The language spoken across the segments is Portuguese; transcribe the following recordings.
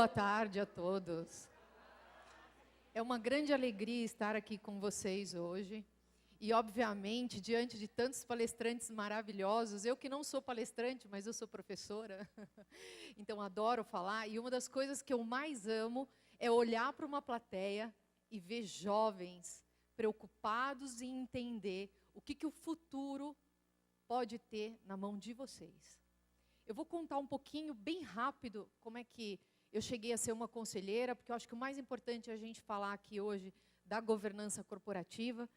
Boa tarde a todos. É uma grande alegria estar aqui com vocês hoje. E, obviamente, diante de tantos palestrantes maravilhosos, eu que não sou palestrante, mas eu sou professora, então adoro falar. E uma das coisas que eu mais amo é olhar para uma plateia e ver jovens preocupados em entender o que o futuro pode ter na mão de vocês. Eu vou contar um pouquinho, bem rápido, como é que eu cheguei a ser uma conselheira, porque eu acho que o mais importante é a gente falar aqui hoje da governança corporativa.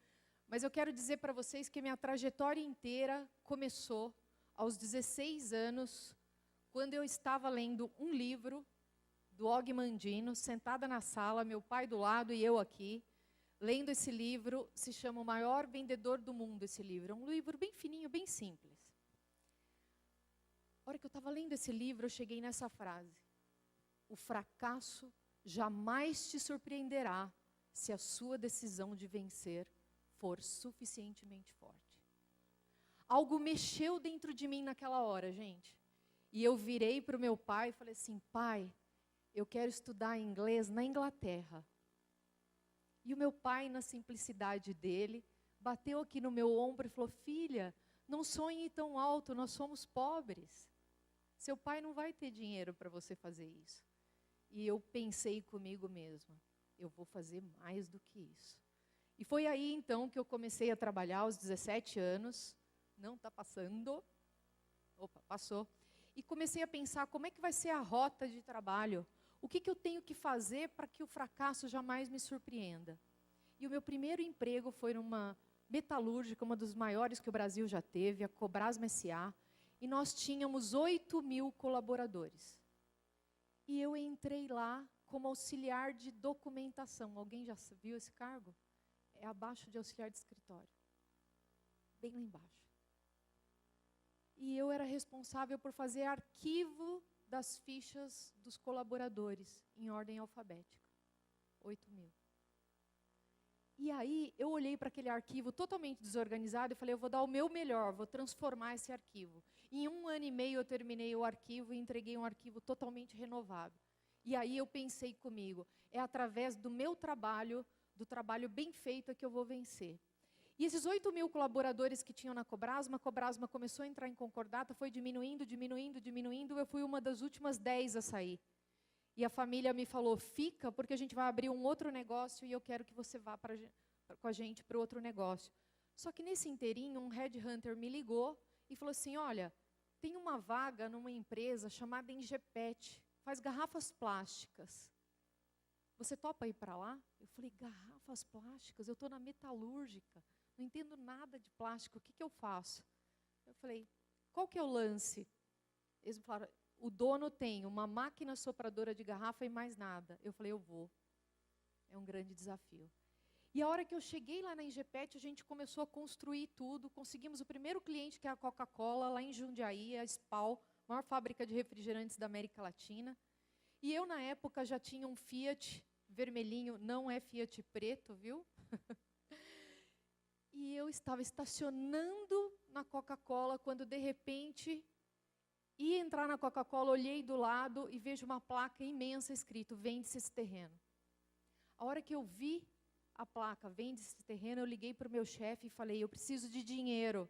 Mas eu quero dizer para vocês que minha trajetória inteira começou aos 16 anos, quando eu estava lendo um livro do Og Mandino, sentada na sala, meu pai do lado e eu aqui, lendo esse livro. Se chama O Maior Vendedor do Mundo, esse livro. É um livro bem fininho, bem simples. A hora que eu estava lendo esse livro, eu cheguei nessa frase: o fracasso jamais te surpreenderá se a sua decisão de vencer for suficientemente forte. Algo mexeu dentro de mim naquela hora, gente. E eu virei para o meu pai e falei assim: pai, eu quero estudar inglês na Inglaterra. E o meu pai, na simplicidade dele, bateu aqui no meu ombro e falou: filha, não sonhe tão alto, nós somos pobres. Seu pai não vai ter dinheiro para você fazer isso. E eu pensei comigo mesma: eu vou fazer mais do que isso. E foi aí, então, que eu comecei a trabalhar aos 17 anos. Não está passando. Opa, passou. E comecei a pensar como é que vai ser a rota de trabalho. O que eu tenho que fazer para que o fracasso jamais me surpreenda? E o meu primeiro emprego foi numa metalúrgica, uma dos maiores que o Brasil já teve, a Cobrasma S.A., e nós tínhamos 8.000 colaboradores. E eu entrei lá como auxiliar de documentação. Alguém já viu esse cargo? É abaixo de auxiliar de escritório. Bem lá embaixo. E eu era responsável por fazer arquivo das fichas dos colaboradores, em ordem alfabética. 8.000. E aí, eu olhei para aquele arquivo totalmente desorganizado e falei: eu vou dar o meu melhor, vou transformar esse arquivo. Em 1 ano e meio, eu terminei o arquivo e entreguei um arquivo totalmente renovado. E aí, eu pensei comigo: é através do meu trabalho, do trabalho bem feito, que eu vou vencer. E esses 8.000 colaboradores que tinham na Cobrasma, a Cobrasma começou a entrar em concordata, foi diminuindo, diminuindo, diminuindo, eu fui uma das últimas 10 a sair. E a família me falou: fica, porque a gente vai abrir um outro negócio e eu quero que você vá com a gente para o outro negócio. Só que nesse inteirinho, um headhunter me ligou e falou assim: olha, tem uma vaga numa empresa chamada Ingepet, faz garrafas plásticas. Você topa ir para lá? Eu falei: garrafas plásticas? Eu estou na metalúrgica, não entendo nada de plástico, o que eu faço? Eu falei: qual que é o lance? Eles me falaram: o dono tem uma máquina sopradora de garrafa e mais nada. Eu falei: eu vou. É um grande desafio. E a hora que eu cheguei lá na Ingepet, a gente começou a construir tudo. Conseguimos o primeiro cliente, que é a Coca-Cola, lá em Jundiaí, a SPAL, maior fábrica de refrigerantes da América Latina. E eu, na época, já tinha um Fiat vermelhinho, não é Fiat preto, viu? E eu estava estacionando na Coca-Cola, quando, de repente, ia entrar na Coca-Cola, olhei do lado e vejo uma placa imensa escrito: vende-se esse terreno. A hora que eu vi a placa, vende-se esse terreno, eu liguei para o meu chefe e falei: eu preciso de dinheiro.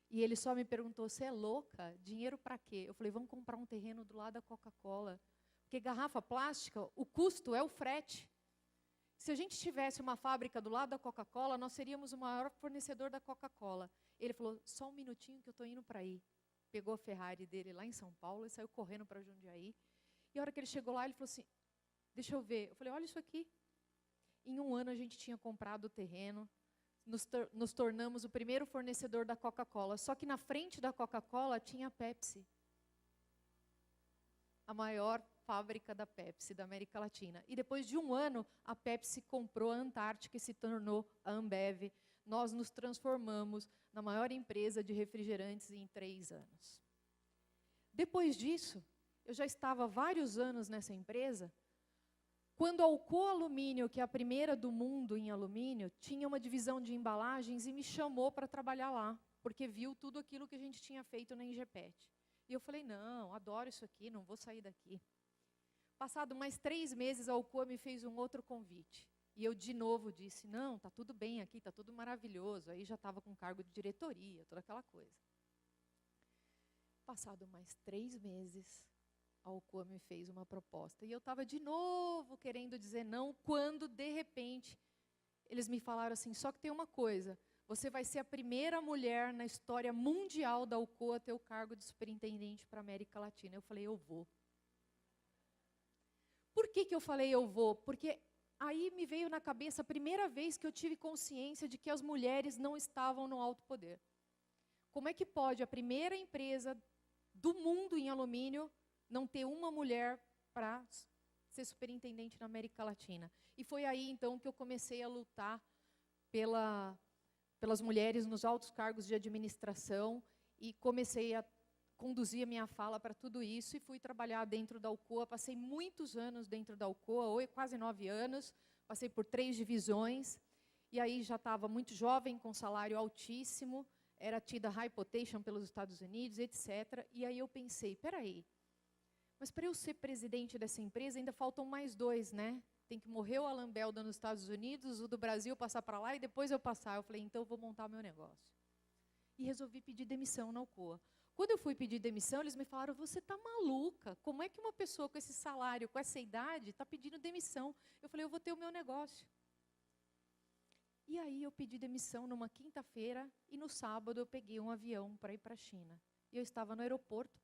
E ele só me perguntou: você é louca? Dinheiro para quê? Eu falei: vamos comprar um terreno do lado da Coca-Cola. Porque garrafa plástica, o custo é o frete. Se a gente tivesse uma fábrica do lado da Coca-Cola, nós seríamos o maior fornecedor da Coca-Cola. Ele falou: só um minutinho que eu estou indo para aí. Pegou a Ferrari dele lá em São Paulo e saiu correndo para Jundiaí. E a hora que ele chegou lá, ele falou assim: deixa eu ver. Eu falei: olha isso aqui. Em 1 ano a gente tinha comprado o terreno, nos tornamos o primeiro fornecedor da Coca-Cola. Só que na frente da Coca-Cola tinha a Pepsi. A maior fábrica da Pepsi da América Latina. E depois de 1 ano, a Pepsi comprou a Antártica e se tornou a Ambev. Nós nos transformamos na maior empresa de refrigerantes em 3 anos. Depois disso, eu já estava há vários anos nessa empresa, quando a Alcoa Alumínio, que é a primeira do mundo em alumínio, tinha uma divisão de embalagens e me chamou para trabalhar lá, porque viu tudo aquilo que a gente tinha feito na Ingepet. E eu falei: não, adoro isso aqui, não vou sair daqui. Passado mais 3 meses, a Alcoa me fez um outro convite. E eu, de novo, disse, não, está tudo bem aqui, está tudo maravilhoso. Aí já estava com cargo de diretoria, toda aquela coisa. Passado mais 3 meses, a Alcoa me fez uma proposta. E eu estava de novo querendo dizer não, quando, de repente, eles me falaram assim, só que tem uma coisa, você vai ser a primeira mulher na história mundial da Alcoa a ter o cargo de superintendente para a América Latina. Eu falei, eu vou. Por que eu falei eu vou? Porque aí me veio na cabeça a primeira vez que eu tive consciência de que as mulheres não estavam no alto poder. Como é que pode a primeira empresa do mundo em alumínio não ter uma mulher para ser superintendente na América Latina? E foi aí, então, que eu comecei a lutar pelas mulheres nos altos cargos de administração e comecei a conduzir a minha fala para tudo isso e fui trabalhar dentro da Alcoa. Passei muitos anos dentro da Alcoa, quase 9 anos, passei por 3 divisões, e aí já estava muito jovem, com salário altíssimo, era tida high potential pelos Estados Unidos, etc. E aí eu pensei, peraí, mas para eu ser presidente dessa empresa ainda faltam mais 2, né? Tem que morrer o Alan Belda nos Estados Unidos, o do Brasil passar para lá e depois eu passar. Eu falei, então eu vou montar meu negócio. E resolvi pedir demissão na Alcoa. Quando eu fui pedir demissão, eles me falaram, você está maluca? Como é que uma pessoa com esse salário, com essa idade, está pedindo demissão? Eu falei, eu vou ter o meu negócio. E aí eu pedi demissão numa quinta-feira e no sábado eu peguei um avião para ir para a China. E eu estava no aeroporto,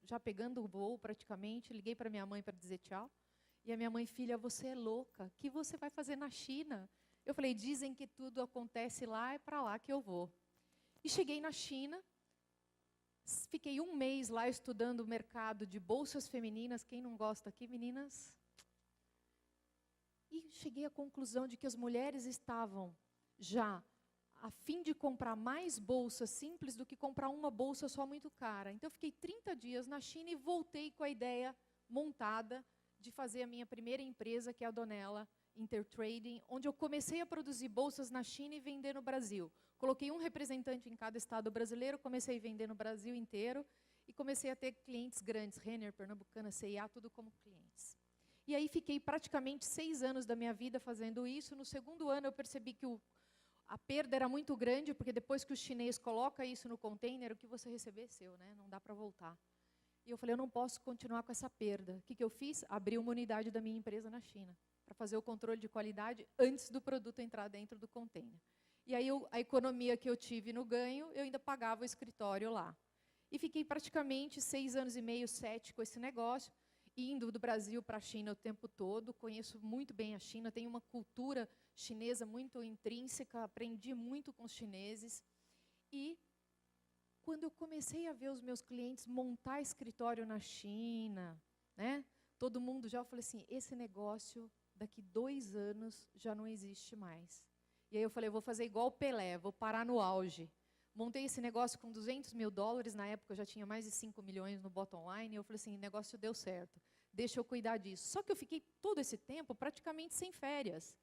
já pegando o voo praticamente, liguei para minha mãe para dizer tchau. E a minha mãe, filha, você é louca, o que você vai fazer na China? Eu falei, dizem que tudo acontece lá, é para lá que eu vou. E cheguei na China, fiquei 1 mês lá estudando o mercado de bolsas femininas. Quem não gosta aqui, meninas? E cheguei à conclusão de que as mulheres estavam já a fim de comprar mais bolsas simples do que comprar uma bolsa só muito cara. Então, eu fiquei 30 dias na China e voltei com a ideia montada de fazer a minha primeira empresa, que é a Donella Intertrading, onde eu comecei a produzir bolsas na China e vender no Brasil. Coloquei um representante em cada estado brasileiro, comecei a vender no Brasil inteiro e comecei a ter clientes grandes, Renner, Pernambucana, C&A, tudo como clientes. E aí fiquei praticamente 6 anos da minha vida fazendo isso. No segundo ano eu percebi que a perda era muito grande, porque depois que o chinês coloca isso no container, o que você receber é seu, né? Não dá para voltar. E eu falei, eu não posso continuar com essa perda. O que eu fiz? Abri uma unidade da minha empresa na China, para fazer o controle de qualidade antes do produto entrar dentro do container. E aí a economia que eu tive no ganho, eu ainda pagava o escritório lá. E fiquei praticamente 6 anos e meio, 7 com esse negócio, indo do Brasil para a China o tempo todo. Conheço muito bem a China, tenho uma cultura chinesa muito intrínseca, aprendi muito com os chineses. E quando eu comecei a ver os meus clientes montar escritório na China, né, todo mundo já, eu falei assim, esse negócio daqui 2 anos já não existe mais. E aí eu falei, eu vou fazer igual o Pelé, vou parar no auge. Montei esse negócio com $200 mil, na época eu já tinha mais de 5 milhões no bottom line, e eu falei assim, o negócio deu certo, deixa eu cuidar disso. Só que eu fiquei todo esse tempo praticamente sem férias,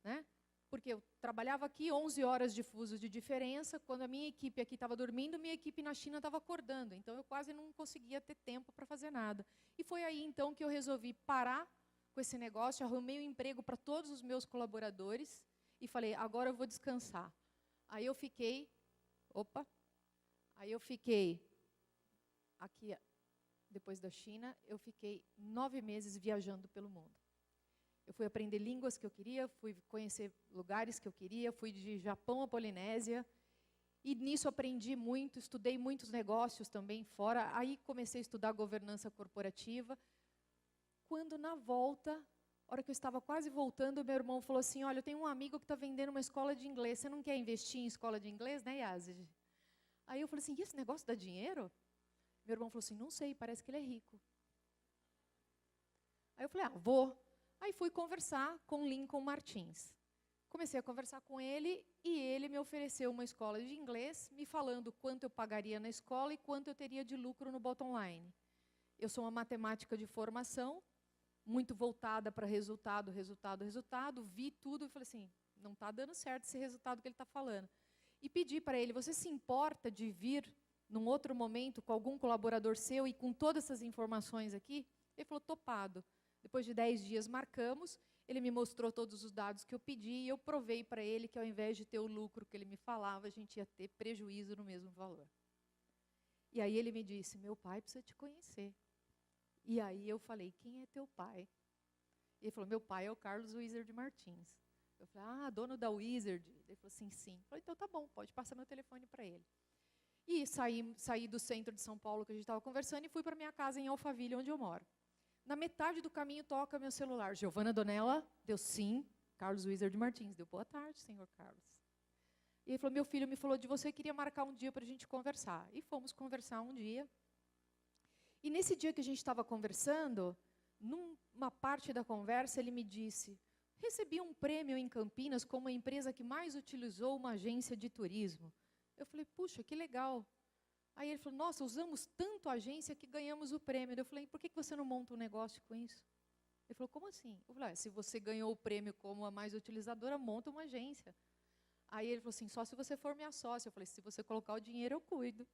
né? Porque eu trabalhava aqui 11 horas de fuso de diferença, quando a minha equipe aqui estava dormindo, minha equipe na China estava acordando, então eu quase não conseguia ter tempo para fazer nada. E foi aí então que eu resolvi parar com esse negócio, arrumei um emprego para todos os meus colaboradores e falei, agora eu vou descansar. Aí eu fiquei, aqui, depois da China, eu fiquei 9 meses viajando pelo mundo. Eu fui aprender línguas que eu queria, fui conhecer lugares que eu queria, fui de Japão à Polinésia, e nisso aprendi muito, estudei muitos negócios também fora, aí comecei a estudar governança corporativa. Quando na volta, a hora que eu estava quase voltando, meu irmão falou assim, olha, eu tenho um amigo que está vendendo uma escola de inglês, você não quer investir em escola de inglês, né, Yazid? Aí eu falei assim, e esse negócio dá dinheiro? Meu irmão falou assim, não sei, parece que ele é rico. Aí eu falei, vou. Aí fui conversar com Lincoln Martins. Comecei a conversar com ele e ele me ofereceu uma escola de inglês, me falando quanto eu pagaria na escola e quanto eu teria de lucro no bottom line. Eu sou uma matemática de formação, muito voltada para resultado, vi tudo e falei assim, não está dando certo esse resultado que ele está falando. E pedi para ele, você se importa de vir num outro momento com algum colaborador seu e com todas essas informações aqui? Ele falou, topado. Depois de 10 dias marcamos, ele me mostrou todos os dados que eu pedi e eu provei para ele que ao invés de ter o lucro que ele me falava, a gente ia ter prejuízo no mesmo valor. E aí ele me disse, meu pai precisa te conhecer. E aí eu falei, quem é teu pai? E ele falou, meu pai é o Carlos Wizard Martins. Eu falei, dono da Wizard? Ele falou assim, sim. Eu falei, então tá bom, pode passar meu telefone para ele. E saí do centro de São Paulo que a gente estava conversando e fui para minha casa em Alphaville, onde eu moro. Na metade do caminho toca meu celular. Giovana Donella, deu sim. Carlos Wizard Martins, deu boa tarde, senhor Carlos. E ele falou, meu filho me falou de você, queria marcar um dia para a gente conversar. E fomos conversar um dia. E nesse dia que a gente estava conversando, numa parte da conversa, ele me disse, recebi um prêmio em Campinas como a empresa que mais utilizou uma agência de turismo. Eu falei, puxa, que legal. Aí ele falou, nossa, usamos tanto a agência que ganhamos o prêmio. Eu falei, por que você não monta um negócio com isso? Ele falou, como assim? Eu falei, se você ganhou o prêmio como a mais utilizadora, monta uma agência. Aí ele falou assim, só se você for minha sócia. Eu falei, se você colocar o dinheiro, eu cuido.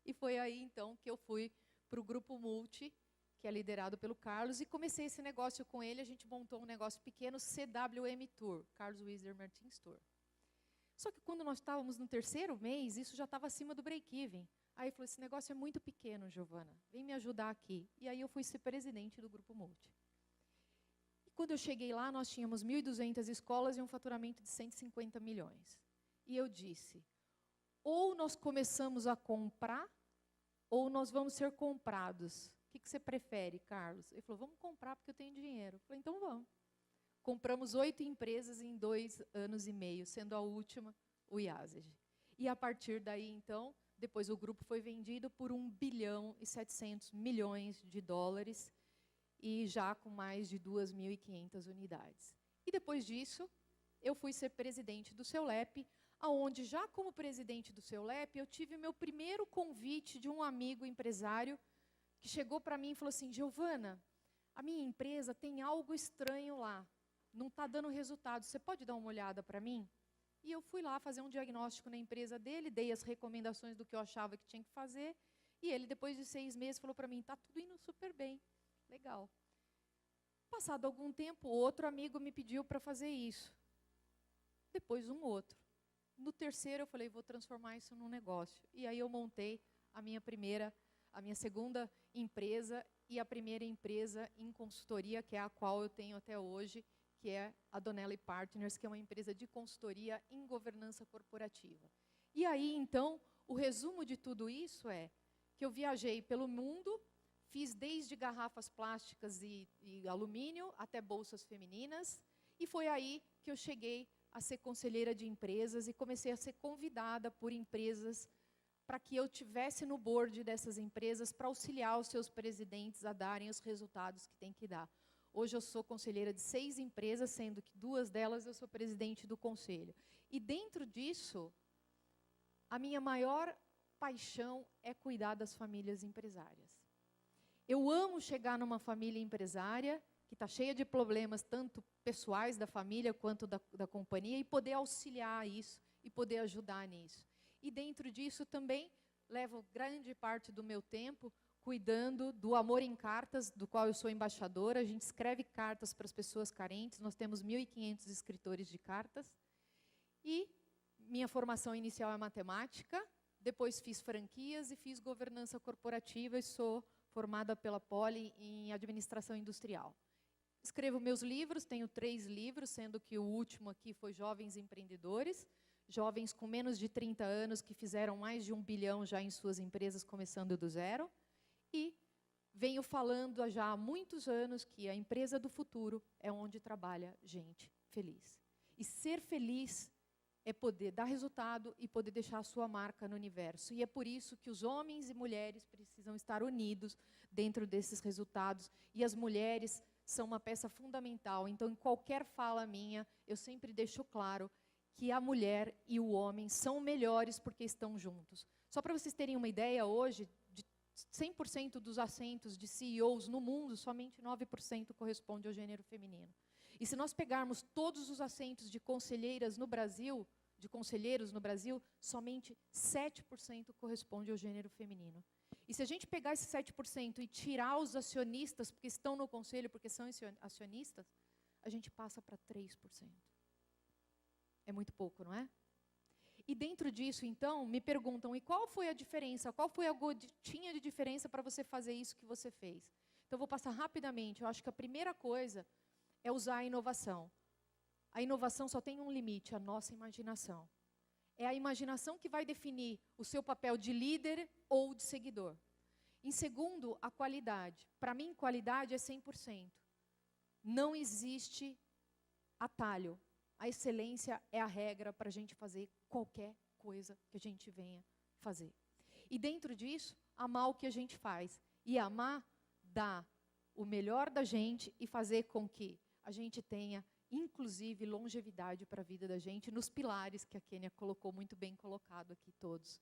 E foi aí, então, que eu fui para o Grupo Multi, que é liderado pelo Carlos, e comecei esse negócio com ele. A gente montou um negócio pequeno, CWM Tour, Carlos Wizard Martins Tour. Só que quando nós estávamos no 3º mês, isso já estava acima do break-even. Aí ele falou, esse negócio é muito pequeno, Giovana, vem me ajudar aqui. E aí eu fui ser presidente do Grupo Multi. E quando eu cheguei lá, nós tínhamos 1.200 escolas e um faturamento de 150 milhões. E eu disse, ou nós começamos a comprar, ou nós vamos ser comprados. O que você prefere, Carlos? Ele falou, vamos comprar porque eu tenho dinheiro. Eu falei, então vamos. Compramos 8 empresas em 2 anos e meio, sendo a última o Yazid. E a partir daí, então, depois o grupo foi vendido por $1 bilhão e 700 milhões de dólares e já com mais de 2.500 unidades. E depois disso, eu fui ser presidente do Seulep, aonde já como presidente do Seulep, eu tive o meu primeiro convite de um amigo empresário que chegou para mim e falou assim, Giovana, a minha empresa tem algo estranho lá. Não está dando resultado, você pode dar uma olhada para mim? E eu fui lá fazer um diagnóstico na empresa dele, dei as recomendações do que eu achava que tinha que fazer, e ele, depois de 6 meses, falou para mim, está tudo indo super bem, legal. Passado algum tempo, outro amigo me pediu para fazer isso. Depois um outro. No 3º, eu falei, vou transformar isso num negócio. E aí eu montei a minha segunda empresa e a primeira empresa em consultoria, que é a qual eu tenho até hoje, que é a Donella Partners, que é uma empresa de consultoria em governança corporativa. E aí, então, o resumo de tudo isso é que eu viajei pelo mundo, fiz desde garrafas plásticas e alumínio até bolsas femininas, e foi aí que eu cheguei a ser conselheira de empresas e comecei a ser convidada por empresas para que eu tivesse no board dessas empresas para auxiliar os seus presidentes a darem os resultados que tem que dar. Hoje eu sou conselheira de 6 empresas, sendo que 2 delas eu sou presidente do conselho. E dentro disso, a minha maior paixão é cuidar das famílias empresárias. Eu amo chegar numa família empresária, que está cheia de problemas, tanto pessoais da família quanto da companhia, e poder auxiliar isso, e poder ajudar nisso. E dentro disso também levo grande parte do meu tempo cuidando do Amor em Cartas, do qual eu sou embaixadora. A gente escreve cartas para as pessoas carentes, nós temos 1.500 escritores de cartas. E minha formação inicial é matemática, depois fiz franquias e fiz governança corporativa e sou formada pela Poli em administração industrial. Escrevo meus livros, tenho 3 livros, sendo que o último aqui foi Jovens Empreendedores, jovens com menos de 30 anos que fizeram mais de $1 bilhão já em suas empresas, começando do zero. E venho falando já há muitos anos que a empresa do futuro é onde trabalha gente feliz. E ser feliz é poder dar resultado e poder deixar a sua marca no universo. E é por isso que os homens e mulheres precisam estar unidos dentro desses resultados. E as mulheres são uma peça fundamental. Então, em qualquer fala minha, eu sempre deixo claro que a mulher e o homem são melhores porque estão juntos. Só para vocês terem uma ideia, hoje, 100% dos assentos de CEOs no mundo, somente 9% corresponde ao gênero feminino. E se nós pegarmos todos os assentos de conselheiras no Brasil, de conselheiros no Brasil, somente 7% corresponde ao gênero feminino. E se a gente pegar esse 7% e tirar os acionistas, porque estão no conselho, porque são acionistas, a gente passa para 3%. É muito pouco, não é? E dentro disso, então, me perguntam, e qual foi a diferença? Qual foi a gotinha de diferença para você fazer isso que você fez? Então, eu vou passar rapidamente. Eu acho que a primeira coisa é usar a inovação. A inovação só tem um limite, a nossa imaginação. É a imaginação que vai definir o seu papel de líder ou de seguidor. Em segundo, a qualidade. Para mim, qualidade é 100%. Não existe atalho. A excelência é a regra para a gente fazer qualquer coisa que a gente venha fazer. E dentro disso, amar o que a gente faz. E amar dá o melhor da gente e fazer com que a gente tenha, inclusive, longevidade para a vida da gente, nos pilares que a Kênia colocou muito bem colocado aqui todos.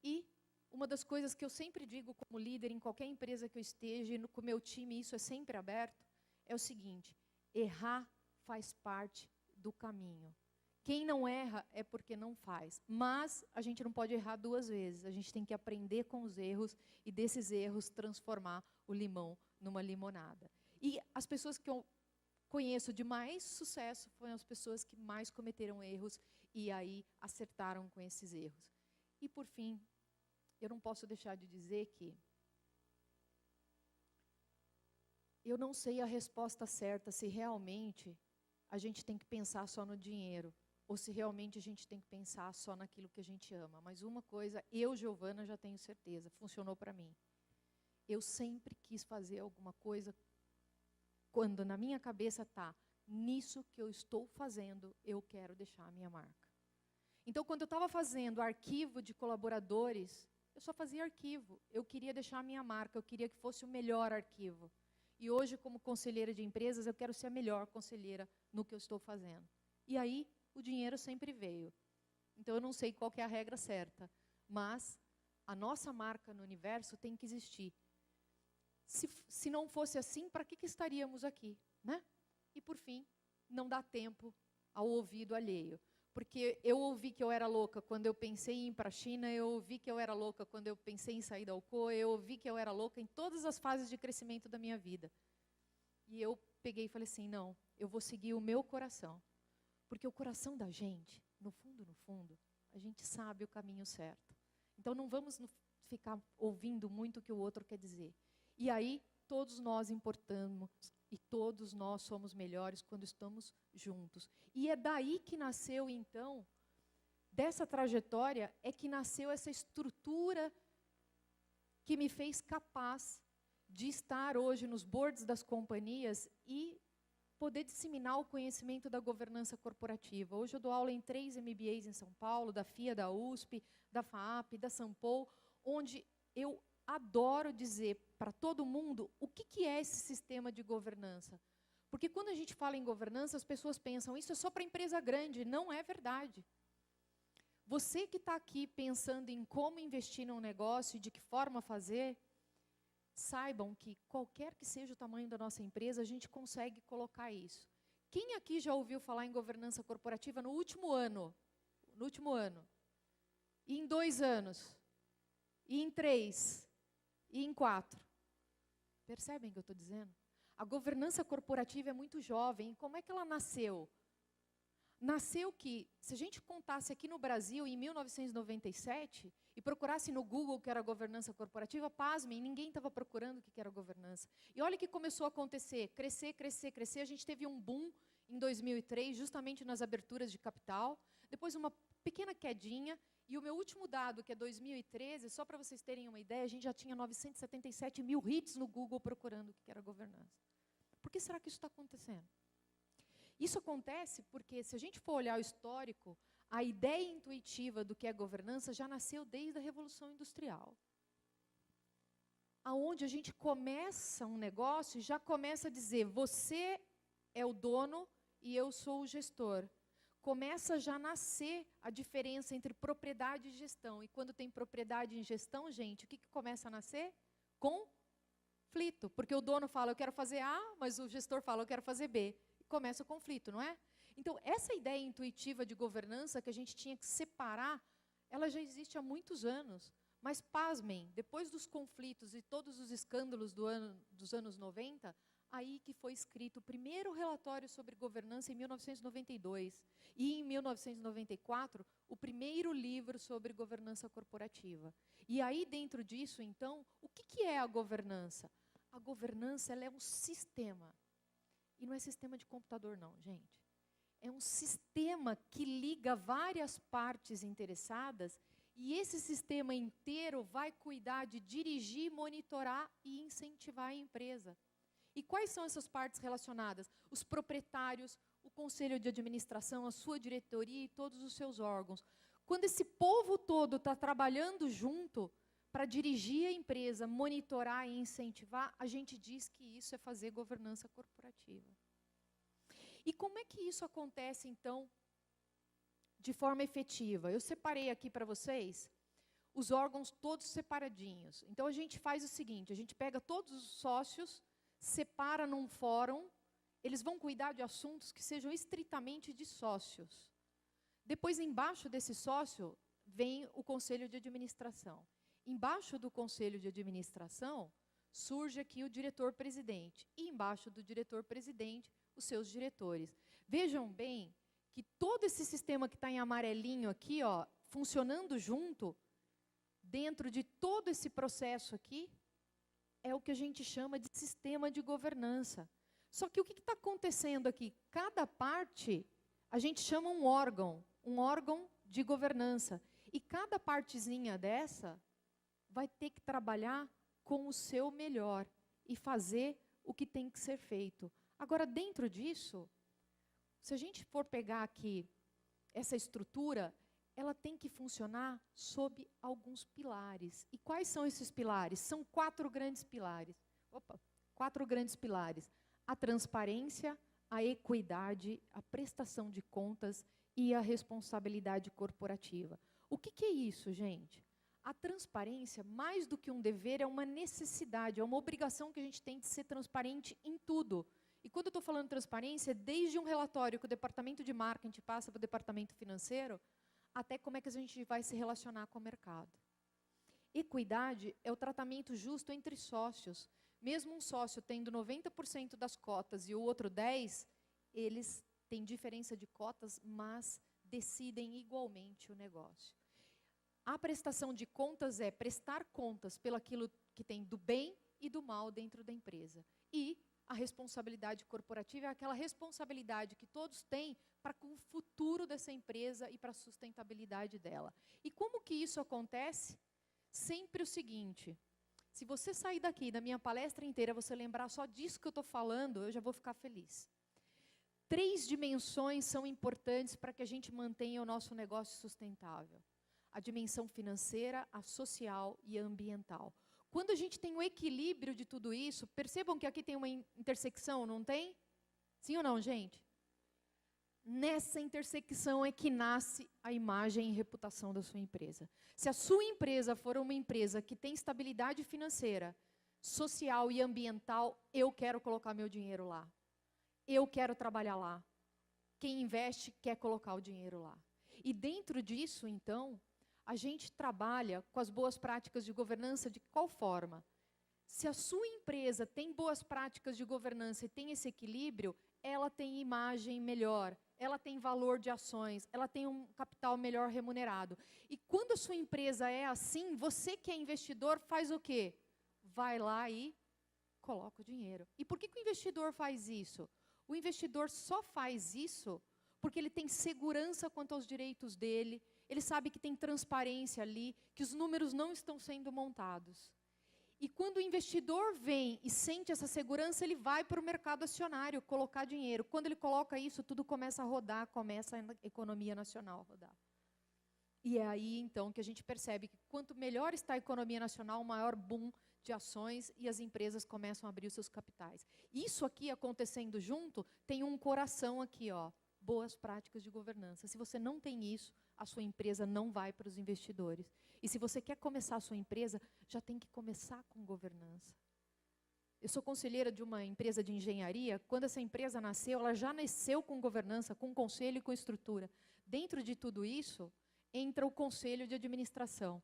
E uma das coisas que eu sempre digo como líder, em qualquer empresa que eu esteja, e com o meu time, isso é sempre aberto, é o seguinte: errar faz parte do caminho. Quem não erra é porque não faz. Mas a gente não pode errar duas vezes. A gente tem que aprender com os erros e desses erros transformar o limão numa limonada. E as pessoas que eu conheço de mais sucesso foram as pessoas que mais cometeram erros e aí acertaram com esses erros. E por fim, eu não posso deixar de dizer que eu não sei a resposta certa se realmente a gente tem que pensar só no dinheiro ou se realmente a gente tem que pensar só naquilo que a gente ama. Mas uma coisa, eu, Giovana, já tenho certeza, funcionou para mim. Eu sempre quis fazer alguma coisa quando na minha cabeça está, nisso que eu estou fazendo, eu quero deixar a minha marca. Então, quando eu estava fazendo arquivo de colaboradores, eu só fazia arquivo. Eu queria deixar a minha marca, eu queria que fosse o melhor arquivo. E hoje, como conselheira de empresas, eu quero ser a melhor conselheira no que eu estou fazendo. E aí, o dinheiro sempre veio. Então, eu não sei qual que é a regra certa, mas a nossa marca no universo tem que existir. Se não fosse assim, para que estaríamos aqui, né? E, por fim, não dá tempo ao ouvido alheio. Porque eu ouvi que eu era louca quando eu pensei em ir para a China, eu ouvi que eu era louca quando eu pensei em sair da Alcoa, eu ouvi que eu era louca em todas as fases de crescimento da minha vida. E eu peguei e falei assim, não, eu vou seguir o meu coração. Porque o coração da gente, no fundo, a gente sabe o caminho certo. Então não vamos ficar ouvindo muito o que o outro quer dizer. E aí, todos nós importamos e todos nós somos melhores quando estamos juntos. E é daí que nasceu, então, dessa trajetória, é que nasceu essa estrutura que me fez capaz de estar hoje nos boards das companhias e poder disseminar o conhecimento da governança corporativa. Hoje eu dou aula em 3 MBAs em São Paulo, da FIA, da USP, da FAAP, da Sampo, onde eu adoro dizer para todo mundo o que é esse sistema de governança. Porque quando a gente fala em governança, as pessoas pensam, isso é só para empresa grande. Não é verdade. Você que está aqui pensando em como investir num negócio e de que forma fazer, saibam que qualquer que seja o tamanho da nossa empresa, a gente consegue colocar isso. Quem aqui já ouviu falar em governança corporativa no último ano? No último ano. E em 2 anos? E em 3? E em 4? Percebem o que eu estou dizendo? A governança corporativa é muito jovem. E como é que ela nasceu? Nasceu que, se a gente contasse aqui no Brasil, em 1997, e procurasse no Google o que era governança corporativa, pasmem, ninguém estava procurando o que era governança. E olha o que começou a acontecer, crescer, crescer, crescer. A gente teve um boom em 2003, justamente nas aberturas de capital. Depois uma pequena quedinha. E o meu último dado, que é 2013, só para vocês terem uma ideia, a gente já tinha 977 mil hits no Google procurando o que era governança. Por que será que isso está acontecendo? Isso acontece porque, se a gente for olhar o histórico, a ideia intuitiva do que é governança já nasceu desde a Revolução Industrial. Aonde a gente começa um negócio, já começa a dizer, você é o dono e eu sou o gestor. Começa já a nascer a diferença entre propriedade e gestão. E quando tem propriedade em gestão, gente, o que começa a nascer? Conflito. Porque o dono fala, eu quero fazer A, mas o gestor fala, eu quero fazer B. E começa o conflito, não é? Então, essa ideia intuitiva de governança que a gente tinha que separar, ela já existe há muitos anos. Mas, pasmem, depois dos conflitos e todos os escândalos dos anos 90, aí que foi escrito o primeiro relatório sobre governança em 1992. E em 1994, o primeiro livro sobre governança corporativa. E aí, dentro disso, então, o que é a governança? A governança, ela é um sistema. E não é sistema de computador, não, gente. É um sistema que liga várias partes interessadas e esse sistema inteiro vai cuidar de dirigir, monitorar e incentivar a empresa. E quais são essas partes relacionadas? Os proprietários, o conselho de administração, a sua diretoria e todos os seus órgãos. Quando esse povo todo está trabalhando junto para dirigir a empresa, monitorar e incentivar, a gente diz que isso é fazer governança corporativa. E como é que isso acontece, então, de forma efetiva? Eu separei aqui para vocês os órgãos todos separadinhos. Então, a gente faz o seguinte, a gente pega todos os sócios, separa num fórum, eles vão cuidar de assuntos que sejam estritamente de sócios. Depois, embaixo desse sócio, vem o conselho de administração. Embaixo do conselho de administração, surge aqui o diretor-presidente. E embaixo do diretor-presidente, os seus diretores. Vejam bem que todo esse sistema que está em amarelinho aqui, ó, funcionando junto, dentro de todo esse processo aqui, é o que a gente chama de sistema de governança. Só que o que está acontecendo aqui? Cada parte, a gente chama um órgão de governança. E cada partezinha dessa vai ter que trabalhar com o seu melhor e fazer o que tem que ser feito. Agora, dentro disso, se a gente for pegar aqui essa estrutura, ela tem que funcionar sob alguns pilares. E quais são esses pilares? São 4 grandes pilares. 4 grandes pilares. A transparência, a equidade, a prestação de contas e a responsabilidade corporativa. O que é isso, gente? A transparência, mais do que um dever, é uma necessidade, é uma obrigação que a gente tem de ser transparente em tudo. E quando eu estou falando de transparência, desde um relatório que o departamento de marketing passa para o departamento financeiro, até como é que a gente vai se relacionar com o mercado. Equidade é o tratamento justo entre sócios. Mesmo um sócio tendo 90% das cotas e o outro 10%, eles têm diferença de cotas, mas decidem igualmente o negócio. A prestação de contas é prestar contas pelo aquilo que tem do bem e do mal dentro da empresa. E a responsabilidade corporativa é aquela responsabilidade que todos têm para com o futuro dessa empresa e para a sustentabilidade dela. E como que isso acontece? Sempre o seguinte, se você sair daqui, da minha palestra inteira, você lembrar só disso que eu estou falando, eu já vou ficar feliz. 3 dimensões são importantes para que a gente mantenha o nosso negócio sustentável. A dimensão financeira, a social e a ambiental. Quando a gente tem o equilíbrio de tudo isso, percebam que aqui tem uma intersecção, não tem? Sim ou não, gente? Nessa intersecção é que nasce a imagem e reputação da sua empresa. Se a sua empresa for uma empresa que tem estabilidade financeira, social e ambiental, eu quero colocar meu dinheiro lá. Eu quero trabalhar lá. Quem investe quer colocar o dinheiro lá. E dentro disso, então, a gente trabalha com as boas práticas de governança de qual forma? Se a sua empresa tem boas práticas de governança e tem esse equilíbrio, ela tem imagem melhor, ela tem valor de ações, ela tem um capital melhor remunerado. E quando a sua empresa é assim, você que é investidor faz o quê? Vai lá e coloca o dinheiro. E por que o investidor faz isso? O investidor só faz isso porque ele tem segurança quanto aos direitos dele, ele sabe que tem transparência ali, que os números não estão sendo montados. E quando o investidor vem e sente essa segurança, ele vai para o mercado acionário colocar dinheiro. Quando ele coloca isso, tudo começa a rodar, começa a economia nacional a rodar. E é aí, então, que a gente percebe que quanto melhor está a economia nacional, maior boom de ações e as empresas começam a abrir os seus capitais. Isso aqui acontecendo junto, tem um coração aqui, ó, boas práticas de governança. Se você não tem isso, a sua empresa não vai para os investidores. E se você quer começar a sua empresa, já tem que começar com governança. Eu sou conselheira de uma empresa de engenharia. Quando essa empresa nasceu, ela já nasceu com governança, com conselho e com estrutura. Dentro de tudo isso, entra o conselho de administração.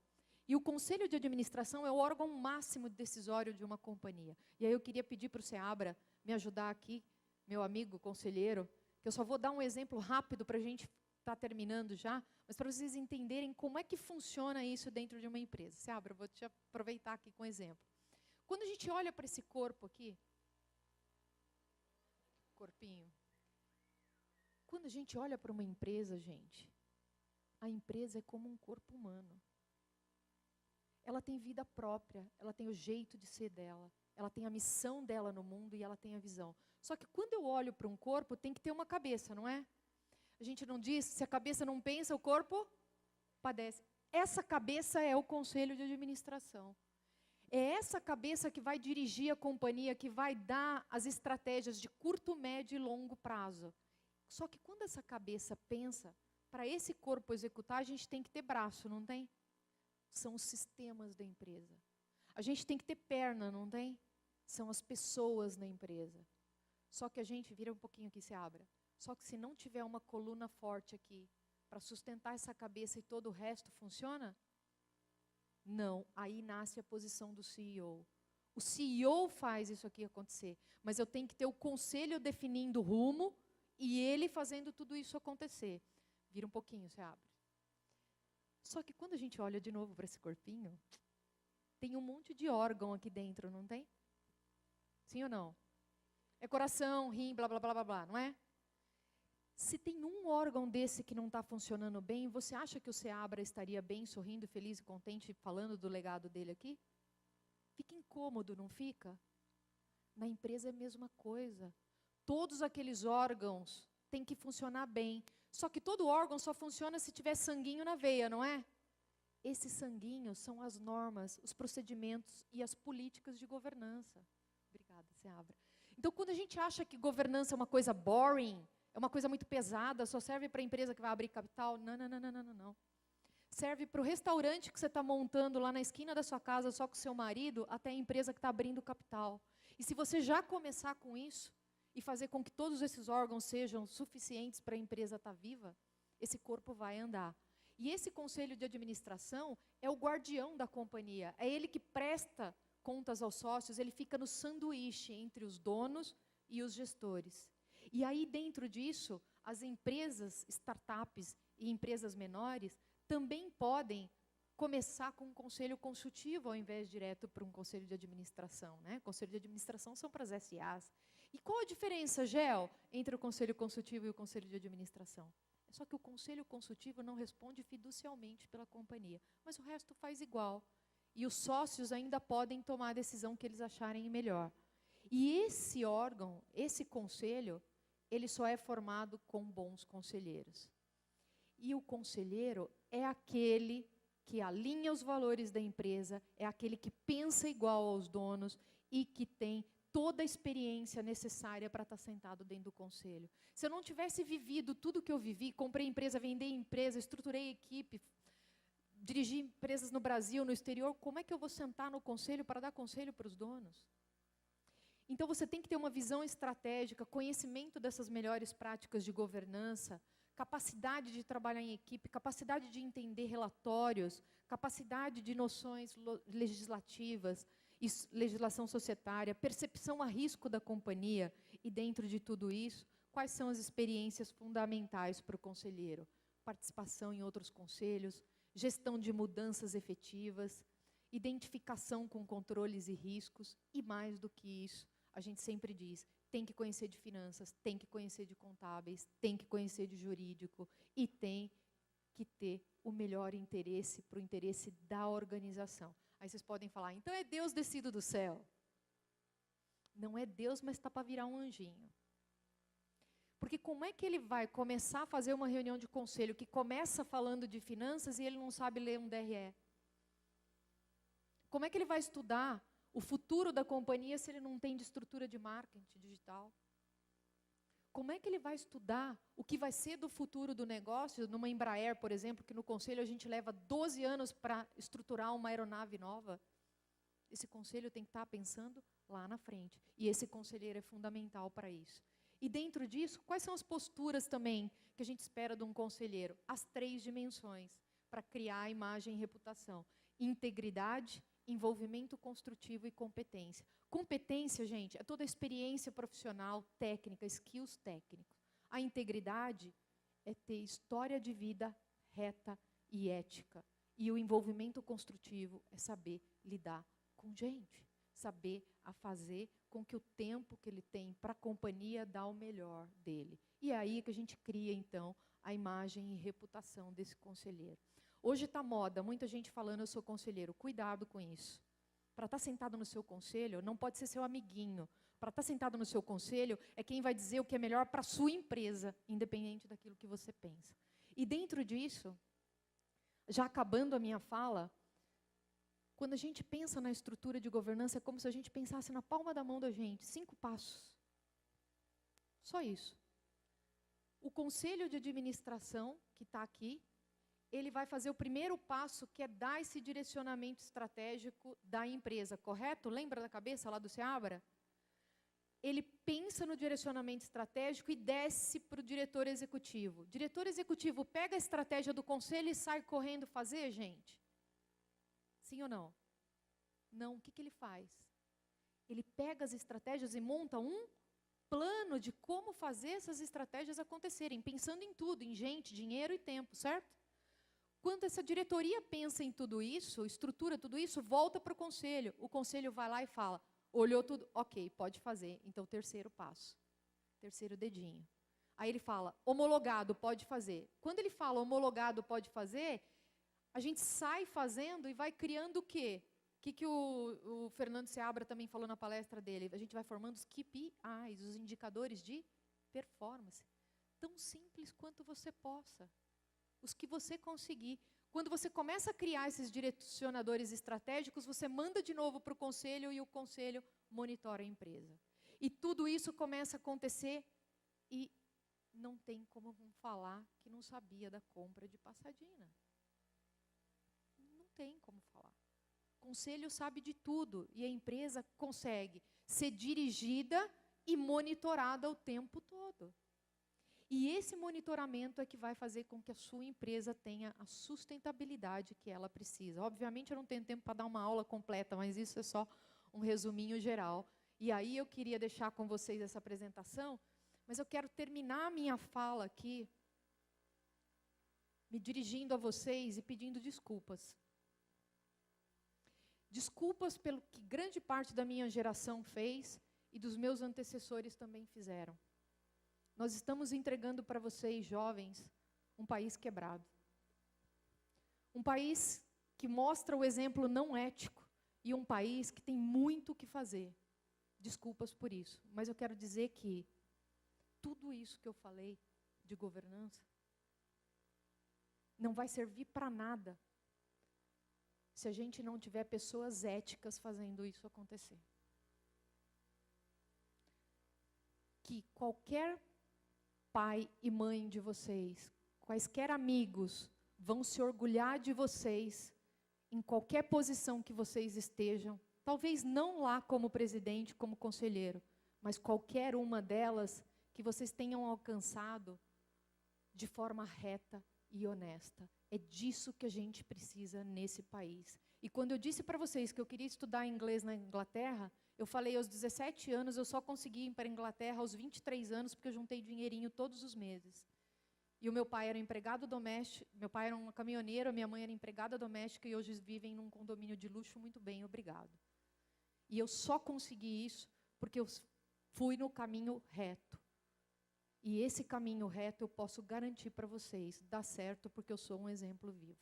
E o conselho de administração é o órgão máximo decisório de uma companhia. E aí eu queria pedir para o Seabra me ajudar aqui, meu amigo conselheiro, que eu só vou dar um exemplo rápido para a gente estar terminando já, mas para vocês entenderem como é que funciona isso dentro de uma empresa. Seabra, eu vou te aproveitar aqui com um exemplo. Quando a gente olha para esse corpo aqui, corpinho, quando a gente olha para uma empresa, gente, a empresa é como um corpo humano. Ela tem vida própria, ela tem o jeito de ser dela, ela tem a missão dela no mundo e ela tem a visão. Só que quando eu olho para um corpo, tem que ter uma cabeça, não é? A gente não diz, se a cabeça não pensa, o corpo padece. Essa cabeça é o conselho de administração. É essa cabeça que vai dirigir a companhia, que vai dar as estratégias de curto, médio e longo prazo. Só que quando essa cabeça pensa, para esse corpo executar, a gente tem que ter braço, não tem? São os sistemas da empresa. A gente tem que ter perna, não tem? São as pessoas na empresa. Só que a gente, vira um pouquinho aqui, se abra. Só que se não tiver uma coluna forte aqui, para sustentar essa cabeça e todo o resto funciona? Não, aí nasce a posição do CEO. O CEO faz isso aqui acontecer, mas eu tenho que ter o conselho definindo o rumo e ele fazendo tudo isso acontecer. Vira um pouquinho, se abre. Só que quando a gente olha de novo para esse corpinho, tem um monte de órgão aqui dentro, não tem? Sim ou não? É coração, rim, blá, blá, blá, blá, blá, não é? Se tem um órgão desse que não está funcionando bem, você acha que o Seabra estaria bem, sorrindo, feliz e contente, falando do legado dele aqui? Fica incômodo, não fica? Na empresa é a mesma coisa. Todos aqueles órgãos têm que funcionar bem. Só que todo órgão só funciona se tiver sanguinho na veia, não é? Esses sanguinhos são as normas, os procedimentos e as políticas de governança. Obrigada, Seabra. Então, quando a gente acha que governança é uma coisa boring, é uma coisa muito pesada, só serve para a empresa que vai abrir capital, não. Serve para o restaurante que você está montando lá na esquina da sua casa só com o seu marido, até a empresa que está abrindo capital. E se você já começar com isso, e fazer com que todos esses órgãos sejam suficientes para a empresa estar viva, esse corpo vai andar. E esse conselho de administração é o guardião da companhia, é ele que presta contas aos sócios, ele fica no sanduíche entre os donos e os gestores. E aí dentro disso, as empresas, startups e empresas menores também podem começar com um conselho consultivo ao invés direto para um conselho de administração, né? Conselho de administração são para as SAs. E qual a diferença, Gel, entre o conselho consultivo e o conselho de administração? É só que o conselho consultivo não responde fiducialmente pela companhia, mas o resto faz igual. E os sócios ainda podem tomar a decisão que eles acharem melhor. E esse órgão, esse conselho, ele só é formado com bons conselheiros. E o conselheiro é aquele que alinha os valores da empresa, é aquele que pensa igual aos donos e que tem toda a experiência necessária para estar sentado dentro do conselho. Se eu não tivesse vivido tudo que eu vivi, comprei empresa, vendi empresa, estruturei equipe, dirigi empresas no Brasil, no exterior, como é que eu vou sentar no conselho para dar conselho para os donos? Então você tem que ter uma visão estratégica, conhecimento dessas melhores práticas de governança, capacidade de trabalhar em equipe, capacidade de entender relatórios, capacidade de noções legislativas, legislação societária, percepção a risco da companhia e dentro de tudo isso, quais são as experiências fundamentais para o conselheiro? Participação em outros conselhos, gestão de mudanças efetivas, identificação com controles e riscos e mais do que isso, a gente sempre diz, tem que conhecer de finanças, tem que conhecer de contábeis, tem que conhecer de jurídico e tem que ter o melhor interesse para o interesse da organização. Aí vocês podem falar, então é Deus descido do céu. Não é Deus, mas está para virar um anjinho. Porque como é que ele vai começar a fazer uma reunião de conselho que começa falando de finanças e ele não sabe ler um DRE? Como é que ele vai estudar o futuro da companhia se ele não tem de estrutura de marketing digital? Como é que ele vai estudar o que vai ser do futuro do negócio, numa Embraer, por exemplo, que no conselho a gente leva 12 anos para estruturar uma aeronave nova? Esse conselho tem que estar pensando lá na frente. E esse conselheiro é fundamental para isso. E dentro disso, quais são as posturas também que a gente espera de um conselheiro? As 3 dimensões para criar imagem e reputação. integridade, envolvimento construtivo e competência. Competência, gente, é toda a experiência profissional, técnica, skills técnicos. A integridade é ter história de vida reta e ética. E o envolvimento construtivo é saber lidar com gente, saber a fazer com que o tempo que ele tem para a companhia dá o melhor dele. E é aí que a gente cria, então, a imagem e reputação desse conselheiro. Hoje está moda, muita gente falando, eu sou conselheiro. Cuidado com isso. Para estar sentado no seu conselho, não pode ser seu amiguinho. Para estar sentado no seu conselho, é quem vai dizer o que é melhor para a sua empresa, independente daquilo que você pensa. E dentro disso, já acabando a minha fala, quando a gente pensa na estrutura de governança, é como se a gente pensasse na palma da mão da gente, 5 passos. Só isso. O conselho de administração, que está aqui, ele vai fazer o primeiro passo, que é dar esse direcionamento estratégico da empresa, correto? Lembra da cabeça lá do Seabra? Ele pensa no direcionamento estratégico e desce para o diretor executivo. O diretor executivo pega a estratégia do conselho e sai correndo fazer, gente? Sim ou não? Não. O que ele faz? Ele pega as estratégias e monta um plano de como fazer essas estratégias acontecerem, pensando em tudo, em gente, dinheiro e tempo, certo? Quando essa diretoria pensa em tudo isso, estrutura tudo isso, volta para o conselho. O conselho vai lá e fala, olhou tudo, ok, pode fazer. Então, terceiro passo, terceiro dedinho. Aí ele fala, homologado, pode fazer. Quando ele fala homologado, pode fazer, a gente sai fazendo e vai criando o quê? O que o Fernando Seabra também falou na palestra dele? A gente vai formando os KPIs, os indicadores de performance. Tão simples quanto você possa. Os que você conseguir. Quando você começa a criar esses direcionadores estratégicos, você manda de novo para o conselho e o conselho monitora a empresa. E tudo isso começa a acontecer e não tem como falar que não sabia da compra de Passadina. Não tem como falar. O conselho sabe de tudo e a empresa consegue ser dirigida e monitorada o tempo todo. E esse monitoramento é que vai fazer com que a sua empresa tenha a sustentabilidade que ela precisa. Obviamente, eu não tenho tempo para dar uma aula completa, mas isso é só um resuminho geral. E aí eu queria deixar com vocês essa apresentação, mas eu quero terminar a minha fala aqui, me dirigindo a vocês e pedindo desculpas. Desculpas pelo que grande parte da minha geração fez e dos meus antecessores também fizeram. Nós estamos entregando para vocês, jovens, um país quebrado. Um país que mostra o exemplo não ético e um país que tem muito o que fazer. Desculpas por isso, mas eu quero dizer que tudo isso que eu falei de governança não vai servir para nada se a gente não tiver pessoas éticas fazendo isso acontecer. Que qualquer pai e mãe de vocês, quaisquer amigos, vão se orgulhar de vocês em qualquer posição que vocês estejam, talvez não lá como presidente, como conselheiro, mas qualquer uma delas que vocês tenham alcançado de forma reta e honesta. É disso que a gente precisa nesse país. E quando eu disse para vocês que eu queria estudar inglês na Inglaterra, eu falei aos 17 anos, eu só consegui ir para a Inglaterra aos 23 anos, porque eu juntei dinheirinho todos os meses. E o meu pai era empregado doméstico, meu pai era um caminhoneiro, a minha mãe era empregada doméstica e hoje vivem num condomínio de luxo, muito bem, obrigado. E eu só consegui isso porque eu fui no caminho reto. E esse caminho reto eu posso garantir para vocês, dá certo porque eu sou um exemplo vivo.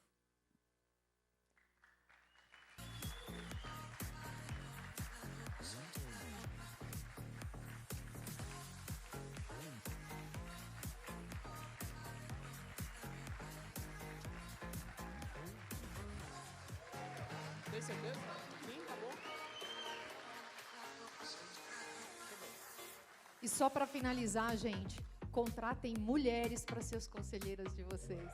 Tem certeza? Sim, tá bom. E só para finalizar, gente, contratem mulheres para ser as conselheiras de vocês.